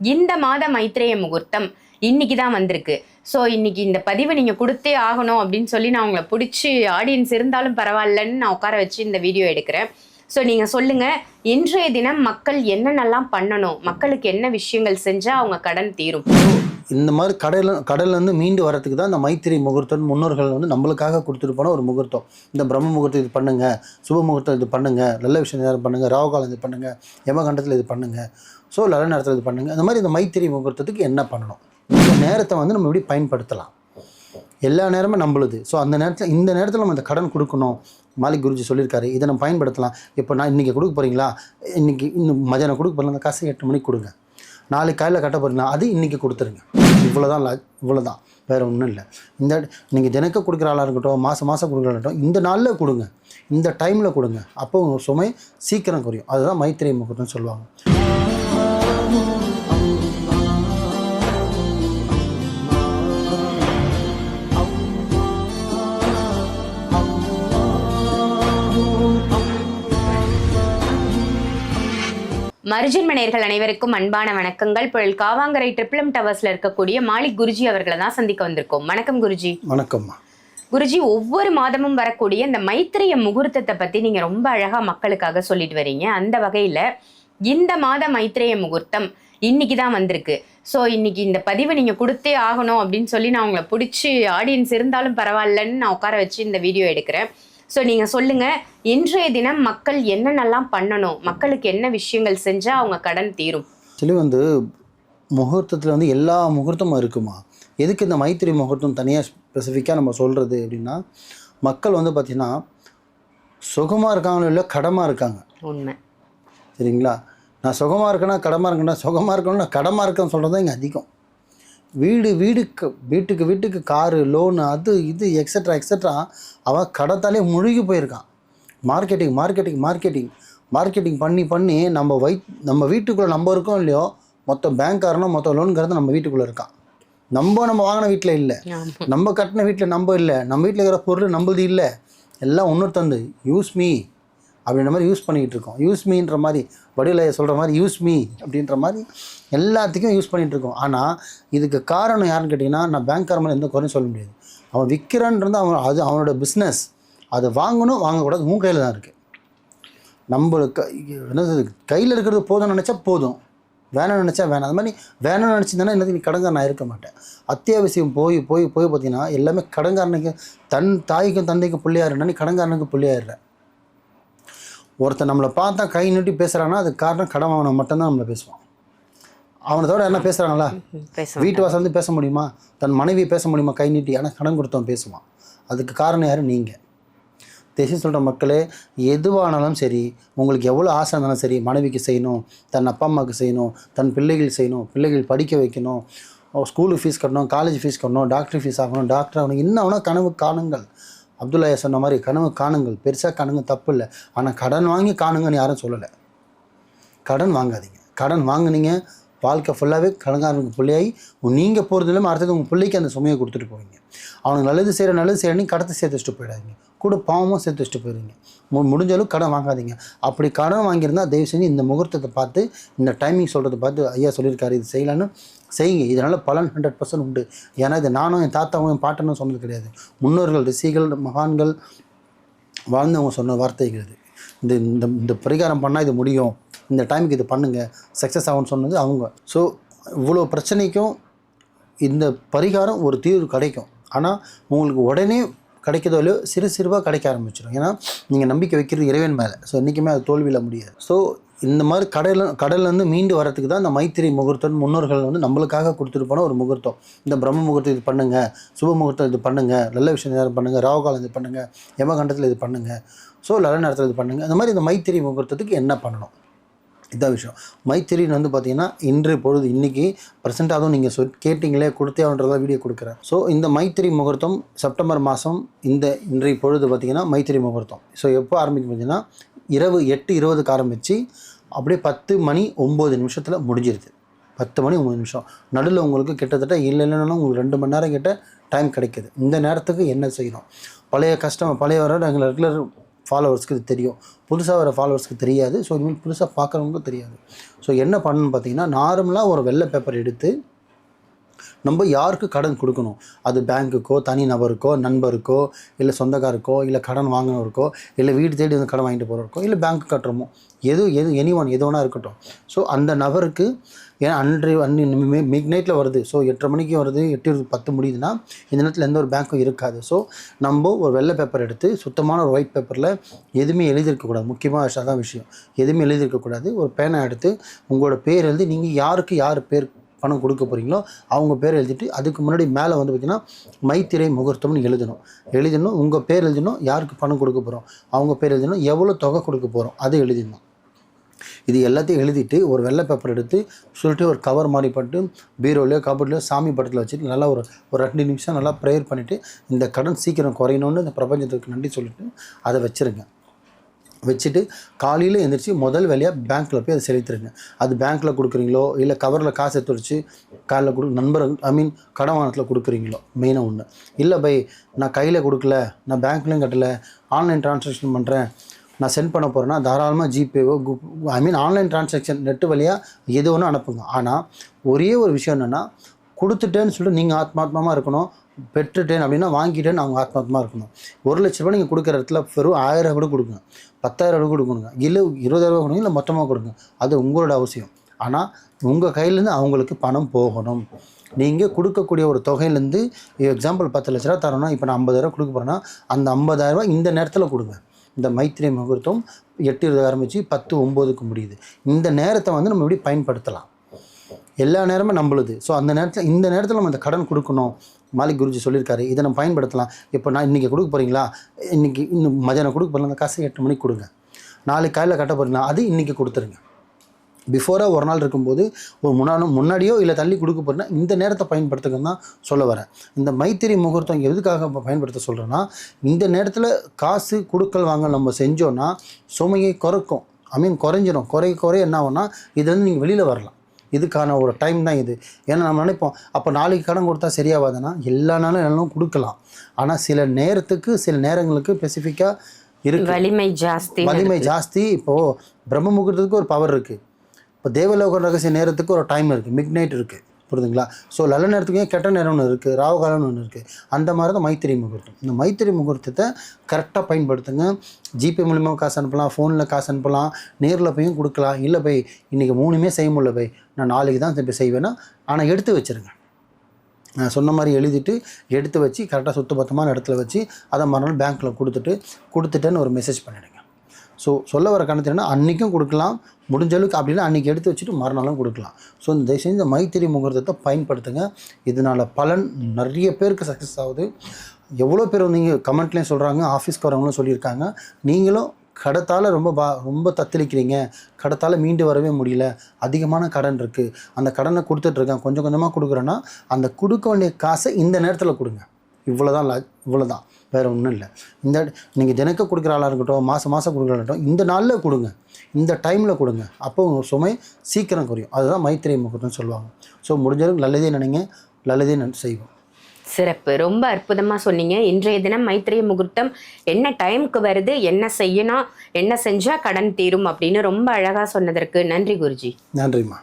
இந்த மாத மைத்ரேய முகூர்த்தம் இன்னைக்கு தான் வந்திருக்கு. ஸோ இன்னைக்கு இந்த பதிவை நீங்கள் கொடுத்தே ஆகணும் அப்படின்னு சொல்லி நான் உங்களை பிடிச்சி ஆடியன்ஸ் இருந்தாலும் பரவாயில்லன்னு நான் உட்கார வச்சு இந்த வீடியோ எடுக்கிறேன். ஸோ நீங்கள் சொல்லுங்கள், இன்றைய தினம் மக்கள் என்னென்னலாம் பண்ணணும், மக்களுக்கு என்ன விஷயங்கள் செஞ்சால் அவங்க கடன் தீரும்? இந்த மாதிரி கடல்லேருந்து மீண்டு வரத்துக்கு தான் இந்த மைத்திரி முகூர்த்தம் முன்னோர்கள் வந்து நம்மளுக்காக கொடுத்துட்டு போன ஒரு முகூர்த்தம். இந்த பிரம்ம முகூர்த்தம் இது பண்ணுங்கள், சுப முகூர்த்தம் இது பண்ணுங்கள், நல்ல விஷயம் நேரம் பண்ணுங்கள், ராகுகாலம் இது பண்ணுங்கள், யமகண்டத்தில் இது பண்ணுங்கள், ஸோ நல்ல நேரத்தில் இது பண்ணுங்கள். அந்த மாதிரி இந்த மைத்திரி முகூர்த்தத்துக்கு என்ன பண்ணணும், இந்த நேரத்தை வந்து நம்ம எப்படி பயன்படுத்தலாம், எல்லா நேரமும் நம்மளுது. ஸோ அந்த நேரத்தில் இந்த நேரத்தில் நம்ம இந்த கடன் கொடுக்கணும். மாலிக் குருஜி சொல்லியிருக்காரு, இதை நம்ம பயன்படுத்தலாம். இப்போ நான் இன்றைக்கி கொடுக்க போகிறீங்களா, இன்றைக்கி இன்னும் மதியானம் கொடுக்க போகிறீங்க, அந்த காசை 8 மணிக்கு கொடுங்க. நாளைக்கு காலையில் கட்ட போகிறீங்களா, அது இன்றைக்கி கொடுத்துருங்க. இவ்வளோதான் வேறு ஒன்றும் இல்லை. இந்த நீங்கள் தினக்க கொடுக்குற ஆளாக இருக்கட்டும், மாதம் கொடுக்குற இருக்கட்டும், இந்த நாளில் கொடுங்க, இந்த டைமில் கொடுங்க. அப்போ உங்கள் சுமை சீக்கிரம் குறையும். அதுதான் மைத்திரை முகூர்த்தம்னு சொல்லுவாங்க. மர்ஜன்ம நேயர்கள் அனைவருக்கும் அன்பான வணக்கங்கள். புயல் காவாங்கரை ட்ரிபிள் டவர்ஸ்ல இருக்கக்கூடிய மாலிக் குருஜி அவர்களை தான் சந்திக்க வந்திருக்கோம். வணக்கம் குருஜி. வணக்கம்மா. குருஜி, ஒவ்வொரு மாதமும் வரக்கூடிய இந்த மைத்திரிய முகூர்த்தத்தை பத்தி நீங்க ரொம்ப அழகா மக்களுக்காக சொல்லிட்டு வரீங்க. அந்த வகையில இந்த மாத மைத்திரிய முகூர்த்தம் இன்னைக்கு தான் வந்திருக்கு. ஸோ இன்னைக்கு இந்த பதிவை நீங்க கொடுத்தே ஆகணும் அப்படின்னு சொல்லி நான் உங்களை பிடிச்சி ஆடியன்ஸ் இருந்தாலும் பரவாயில்லன்னு நான் உட்கார வச்சு இந்த வீடியோ எடுக்கிறேன். ஸோ நீங்கள் சொல்லுங்கள், இன்றைய தினம் மக்கள் என்னென்னலாம் பண்ணணும், மக்களுக்கு என்ன விஷயங்கள் செஞ்சால் அவங்க கடன் தீரும்? ஆக்சுவலி வந்து முகூர்த்தத்தில் வந்து எல்லா முகூர்த்தமும் இருக்குமா. எதுக்கு இந்த மைத்திரி முகூர்த்தம் தனியாக ஸ்பெசிஃபிக்காக நம்ம சொல்கிறது அப்படின்னா, மக்கள் வந்து பார்த்திங்கன்னா சுகமாக இருக்காங்களோ இல்லை கடமாக இருக்காங்க. உண்மை. சரிங்களா? நான் சுகமாக இருக்கேன்னா கடமாக இருக்கேன்னா, சுகமாக இருக்கணும்னா கடமாக இருக்கேன்னு சொல்கிறது தான் இங்கே அதிகம். வீட்டுக்கு காரு, லோனு, அது இது எக்ஸட்ரா அவன் கடத்தாலே முழுகி போயிருக்கான். மார்க்கெட்டிங் பண்ணி நம்ம வீட்டுக்குள்ளே நம்ம இருக்கோம் இல்லையோ, மொத்த பேங்க்காரனும் மொத்த லோனுங்கிறது நம்ம வீட்டுக்குள்ளே இருக்கான். நம்ம வாங்கின வீட்டில் இல்லை, நம்ம கட்டின வீட்டில் நம்ம இல்லை, நம்ம வீட்டில் இருக்கிற பொருள் நம்மளது இல்லை, எல்லாம் இன்னொருத்தந்து யூஸ் மீ அப்படின்ற மாதிரி யூஸ் பண்ணிக்கிட்டு இருக்கோம். யூஸ் மீன்ற மாதிரி வடிவில் சொல்கிற மாதிரி யூஸ் மீ அப்படின்ற மாதிரி எல்லாத்துக்கும் யூஸ் பண்ணிகிட்ருக்கோம். ஆனால் இதுக்கு காரணம் யாருன்னு கேட்டிங்கன்னா, நான் பேங்க்கார மேலே எந்த குறையும் சொல்ல முடியாது. அவன் விற்கிறான்றது அவனோட பிஸ்னஸ். அதை வாங்கக்கூடாது, உன் கையில் தான் இருக்குது. நம்மளுக்கு என்னது கையில் இருக்கிறது போதும்னு நினச்சா போதும், வேணும்னு நினச்சா வேணாம். அது மாதிரி வேணும்னு நினச்சிருந்தேன்னா என்னது நீ கடன்காரன் நான் இருக்க மாட்டேன். அத்தியாவசியம் போய் பார்த்தீங்கன்னா எல்லாமே கடன்காரனுக்கு, தன் தாய்க்கும் தந்தைக்கும் பிள்ளையாருன்னா நீ கடன்காரனுக்கு பிள்ளையாடுற. ஒருத்தர் நம்மளை பார்த்தா கை நீட்டி பேசுகிறான்னா அதுக்கு காரணம் கடன் வாங்கின மட்டும்தான் நம்மளை பேசுவான். அவனை தவிர என்ன பேசுகிறாங்களா? வீட்டு வாசல் வந்து பேச முடியுமா? தன் மனைவியை பேச முடியுமா கை நீட்டி? ஆனால் கடன் கொடுத்தவன் பேசுவான். அதுக்கு காரணம் யார்? நீங்கள். தேசியம் சொல்கிற மக்களே, எதுவானாலும் சரி, உங்களுக்கு எவ்வளோ ஆசை இருந்தாலும் சரி, மனைவிக்கு செய்யணும், தன் அப்பா அம்மாவுக்கு செய்யணும், தன் பிள்ளைகள் செய்யணும், பிள்ளைகள் படிக்க வைக்கணும், ஸ்கூலுக்கு ஃபீஸ் கட்டணும், காலேஜ் ஃபீஸ் கட்டணும், டாக்டர் ஃபீஸ் ஆகணும், டாக்டர் ஆகணும், என்ன ஆகணும் கனவு காணுங்கள். அப்துல்லாயா சொன்ன மாதிரி கனவு காணுங்கள், பெருசாக காணுங்க, தப்பு இல்லை. ஆனால் கடன் வாங்கி காணுங்கன்னு யாரும் சொல்லலை. கடன் வாங்காதீங்க. கடன் வாங்கினீங்க வாழ்க்கை ஃபுல்லாகவே கடன்காரனுக்கு பிள்ளையாகி நீங்கள் போகிறது இல்லாமல் அடுத்தது உங்கள் பிள்ளைக்கு அந்த சுமையை கொடுத்துட்டு போவீங்க. அவனுக்கு நல்லது செய்கிற கடத்தை சேர்த்து வச்சுட்டு போயிடாதீங்க, கூட பாவமும் சேர்த்து வச்சுட்டு போயிடுவீங்க. முடிஞ்சாலும் கடன் வாங்காதீங்க. அப்படி கடன் வாங்கியிருந்தால் தயவு செஞ்சு இந்த முகூர்த்தத்தை பார்த்து, இந்த டைமிங் சொல்கிறத பார்த்து ஐயா சொல்லியிருக்காரு இது செய்யலான்னு செய்யுங்க. இதனால் பலன் 100% உண்டு. ஏன்னா இது நானும் என் தாத்தாவும் என் பாட்டனும் சொன்னது கிடையாது. முன்னோர்கள், ரிஷிகள், மகான்கள் வாழ்ந்தவங்க சொன்ன வார்த்தைகள் இது. இந்த பரிகாரம் பண்ணால் இது முடியும், இந்த டைமுக்கு இது பண்ணுங்கள், சக்ஸஸ் ஆகும்னு சொன்னது அவங்க. ஸோ இவ்வளோ பிரச்சனைக்கும் இந்த பரிகாரம் ஒரு தீர்வு கிடைக்கும். ஆனால் உங்களுக்கு உடனே கிடைக்கிறதோ இல்லையோ சிறுவாக கிடைக்க ஆரம்பிச்சிடும். ஏன்னா நீங்கள் நம்பிக்கை வைக்கிறது இறைவன் மேலே. ஸோ என்றைக்குமே அது தோல்வியில் முடியாது. ஸோ இந்த மாதிரி கடல்லேருந்து மீண்டு வரத்துக்கு தான் இந்த மைத்திரி முகூர்த்தம் முன்னோர்கள் வந்து நம்மளுக்காக கொடுத்துட்டு போன ஒரு முகூர்த்தம். இந்த பிரம்ம முகூர்த்தம் இது பண்ணுங்கள், சுப முகூர்த்தம் இது பண்ணுங்கள், நல்ல விஷயம் நேரம் பண்ணுங்கள், ராகுகாலம் இது பண்ணுங்கள், யமகண்டத்தில் இது பண்ணுங்கள், ஸோ நல்ல நேரத்தில் இது பண்ணுங்கள். அந்த மாதிரி இந்த மைத்திரி முகூர்த்தத்துக்கு என்ன பண்ணணும், இதான் விஷயம். மைத்திரின்னு வந்து பார்த்திங்கன்னா இன்று பொழுது இன்றைக்கி ப்ரெசென்ட், அதுவும் நீங்கள் கேட்டிங்களே கொடுத்தேன்றதா வீடியோ கொடுக்குறேன். ஸோ இந்த மைத்திரி முகூர்த்தம் செப்டம்பர் மாதம் இன்றைய பொழுது பார்த்திங்கன்னா மைத்திரி முகூர்த்தம். ஸோ எப்போ ஆரம்பிக்கும் பார்த்தீங்கன்னா இரவு 8:20க்கு ஆரம்பித்து அப்படியே 10:09 முடிஞ்சிருது. 10:09. நடுவில் உங்களுக்கு கிட்டத்தட்ட இல்லைன்னா உங்களுக்கு 2 மணி நேரம் கிட்ட டைம் கிடைக்கிது. இந்த நேரத்துக்கு என்ன செய்யணும்? பழைய வர எங்களை ரெகுலர் ஃபாலோவர்ஸ்க்கு இது தெரியும், புதுசாக வர ஃபாலோவர்ஸ்க்கு தெரியாது. ஸோ இனிமேல் புதுசாக பார்க்குறவங்களுக்கும் தெரியாது. ஸோ என்ன பண்ணணும்னு பார்த்தீங்கன்னா, நார்மலாக ஒரு வெள்ளை பேப்பர் எடுத்து நம்ம யாருக்கு கடன் கொடுக்கணும், அது பேங்க்குக்கோ, தனி நபருக்கோ, நண்பருக்கோ, இல்லை சொந்தக்காருக்கோ, இல்லை கடன் வாங்கினவருக்கோ, இல்லை வீடு தேடி வந்து கடன் வாங்கிட்டு போகிறவருக்கோ, இல்லை பேங்க்கு கட்டுறோமோ, எது எது வேணா இருக்கட்டும். ஸோ அந்த நபருக்கு ஏன்னா மிட் நைட்டில் வருது, ஸோ 8:30 மணிக்கு வருது, 8:10 முடியுதுன்னா இந்த நேரத்தில் எந்த ஒரு பேங்க்கும் இருக்காது. ஸோ நம்ம ஒரு வெள்ளை பேப்பர் எடுத்து சுத்தமான ஒரு ஒயிட் பேப்பரில் எதுவுமே எழுதியிருக்கக்கூடாது. முக்கியமாக அதான் விஷயம், எதுவுமே எழுதியிருக்கக்கூடாது. ஒரு பேனை எடுத்து உங்களோட பேர் எழுதி நீங்கள் யார் பேர் பணம் கொடுக்க போகிறீங்களோ அவங்க பேர் எழுதிட்டு அதுக்கு முன்னாடி மேலே வந்து பார்த்திங்கன்னா மைத்திரை முகூர்த்தம்னு எழுதணும். உங்கள் பேர் எழுதணும், யாருக்கு பணம் கொடுக்க போகிறோம் அவங்க பேர் எழுதணும், எவ்வளோ தொகை கொடுக்க போகிறோம் அது எழுதிடணும். இது எல்லாத்தையும் எழுதிட்டு ஒரு வெள்ளை பேப்பர் எடுத்து சொல்லிட்டு ஒரு கவர் மாதிரி பண்ணிட்டு பீரோலையோ கபோர்ட்லையோ சாமி படத்தில் வச்சுட்டு நல்லா ஒரு 2 நிமிஷம் நல்லா ப்ரேயர் பண்ணிவிட்டு இந்த கடன் சீக்கிரம் குறையணும்னு இந்த பிரபஞ்சத்துக்கு நன்றி சொல்லிட்டு அதை வச்சுட்டு காலையில் எழுந்திரிச்சு முதல் வேலையாக பேங்க்கில் போய் அதை செலுத்திடுங்க. அது பேங்க்கில் கொடுக்குறீங்களோ இல்லை கவரில் காசு எடுத்து வச்சு காலைல நண்பர்கள் கடன் வாங்கத்தில் கொடுக்குறீங்களோ மெயினாக ஒன்று. இல்லை பை நான் கையில் கொடுக்கல, நான் பேங்க்லேயும் கட்டலை, ஆன்லைன் ட்ரான்சாக்ஷன் பண்ணுறேன், நான் சென்ட் பண்ண போகிறேன்னா தாராளமாக ஜிபேவோ ஆன்லைன் ட்ரான்சாக்ஷன் நெட்டு வழியாக எது ஒன்றும் அனுப்புங்க. ஆனால் ஒரே ஒரு விஷயம் என்னென்னா, கொடுத்துட்டேன்னு சொல்லிட்டு நீங்கள் ஆத்மாத்மா இருக்கணும், பெற்றுட்டேன் அப்படின்னா வாங்கிட்டேன்னு அவங்க ஆத்மாத்மா இருக்கணும். 1 லட்ச ரூபாய் நீங்கள் கொடுக்குற இடத்துல வெறும் 1000 கூட கொடுங்க, 10,000 கூட கொடுங்க, இல்லை 20,000 கொடுங்க, இல்லை மொத்தமாக கொடுங்க, அது உங்களோட அவசியம். ஆனால் உங்கள் கையிலேருந்து அவங்களுக்கு பணம் போகணும். நீங்கள் கொடுக்கக்கூடிய ஒரு தொகையிலேருந்து எக்ஸாம்பிள் 10 லட்ச ரூபா தரோன்னா இப்போ நான் 50,000 கொடுக்க போகிறேன்னா அந்த 50,000 இந்த நேரத்தில் கொடுங்க. இந்த மைத்திரை முகூர்த்தம் 8:20 ஆரம்பித்து 10:09க்கு முடியுது. இந்த நேரத்தை வந்து நம்ம எப்படி பயன்படுத்தலாம், எல்லா நேரமும் நம்மளுது. ஸோ அந்த நேரத்தில் இந்த நேரத்தில் நம்ம இந்த கடன் கொடுக்கணும். மாலிக் குருஜி சொல்லியிருக்காரு, இதை நம்ம பயன்படுத்தலாம். இப்போ நான் இன்றைக்கி கொடுக்க போகிறீங்களா, இன்றைக்கி இன்னும் மதியானம் கொடுக்க போகிறீங்களா, அந்த காசை 8 மணிக்கு கொடுங்க. நாளைக்கு காலையில் கட்ட போகிறீங்களா, அது இன்றைக்கி கொடுத்துருங்க. பிஃபோராக ஒரு நாள் இருக்கும்போது ஒரு முன்னாடியோ இல்லை தள்ளி கொடுக்க போகிறேன்னா இந்த நேரத்தை பயன்படுத்துங்கன்னு தான் சொல்ல வரேன். இந்த மைத்திரை முகூர்த்தம் எதுக்காக பயன்படுத்த சொல்கிறேன்னா, இந்த நேரத்தில் காசு கொடுக்கல் வாங்க நம்ம செஞ்சோன்னா சுமையை குறைக்கும். குறைஞ்சிடும். குறைய என்ன ஆகும்னா இதுலேருந்து நீங்கள் வெளியில் வரலாம். இதுக்கான ஒரு டைம் தான் இது. ஏன்னா நம்ம நினைப்போம் அப்போ நாளைக்கு கடன் கொடுத்தா சரியாகாதுன்னா எல்லா நாளும் கொடுக்கலாம். ஆனால் சில நேரங்களுக்கு ஸ்பெசிஃபிக்காக இருக்குது, வலிமை ஜாஸ்தி. இப்போது பிரம்ம முகூர்த்தத்துக்கு ஒரு பவர் இருக்குது, இப்போ தேவலோக ரகசிய நேரத்துக்கு ஒரு டைம் இருக்குது, மிட் நைட் இருக்குது, புரியுதுங்களா? ஸோ நல்ல நேரத்துக்கு கெட்ட நேரம் ஒன்று இருக்குது, ராவுகாலம்னு ஒன்று இருக்குது. அந்த மாதிரி தான் மைத்திரை முகூர்த்தம். இந்த மைத்திரை முகூர்த்தத்தை கரெக்டாக பயன்படுத்துங்க. ஜிபே மூலிமா காசு அனுப்பலாம், ஃபோனில் காசு அனுப்பலாம், நேரில் போயும் கொடுக்கலாம். இல்லை பை இன்றைக்கி 3மே செய்ய முடியல பை, நான் நாளைக்கு தான் இப்போ செய்வேன்னா, ஆனால் எடுத்து வச்சுருங்க. நான் சொன்ன மாதிரி எழுதிட்டு எடுத்து வச்சு கரெக்டாக சுத்தபத்தமான இடத்துல வச்சு அதை மறுநாள் பேங்க்கில் கொடுத்துட்டேன்னு ஒரு மெசேஜ் பண்ணிவிடுங்க. ஸோ சொல்ல வர கணத்துனா அன்றைக்கும் கொடுக்கலாம், முடிஞ்ச அளவுக்கு அப்படின்னா அன்றைக்கி எடுத்து வச்சுட்டு மறுநாளும் கொடுக்கலாம். ஸோ இந்த இந்த மைத்திரை முகூர்த்தத்தை பயன்படுத்துங்க. இதனால் பலன் நிறைய பேருக்கு சக்ஸஸ் ஆகுது. எவ்வளோ பேர் வந்து கமெண்ட்லேயும் சொல்கிறாங்க, ஆஃபீஸ்க்கு வரவங்களும் சொல்லியிருக்காங்க. நீங்களும் கடத்தால் ரொம்ப தத்தளிக்கிறீங்க, கடத்தால் மீண்டு வரவே முடியல, அதிகமான கடன் இருக்குது, அந்த கடனை கொடுத்துட்ருக்கேன், கொஞ்சம் கொஞ்சமாக கொடுக்குறேன்னா அந்த கொடுக்க வேண்டிய காசை இந்த நேரத்தில் கொடுங்க. இவ்வளோதான், வேறு ஒன்றும் இல்லை. இந்த நீங்கள் தினக்க கொடுக்குற ஆளாக இருக்கட்டும், மாதம் கொடுக்குற இருக்கட்டும், இந்த நாளில் கொடுங்க, இந்த டைமில் கொடுங்க. அப்போ உங்கள் சுமை சீக்கிரம் குறையும். அதுதான் மைத்திரை முகூர்த்தம்னு சொல்லுவாங்க. ஸோ முடிஞ்சளவுக்கு நல்லதே நினைங்க, நல்லதே செய்வோம். சிறப்பு, ரொம்ப அற்புதமாக சொன்னீங்க. இன்றைய தினம் மைத்திரை முகூர்த்தம் என்ன டைமுக்கு வருது, என்ன செய்யணும், என்ன செஞ்சால் கடன் தீரும் அப்படின்னு ரொம்ப அழகாக சொன்னதற்கு நன்றி குருஜி. நன்றிம்மா.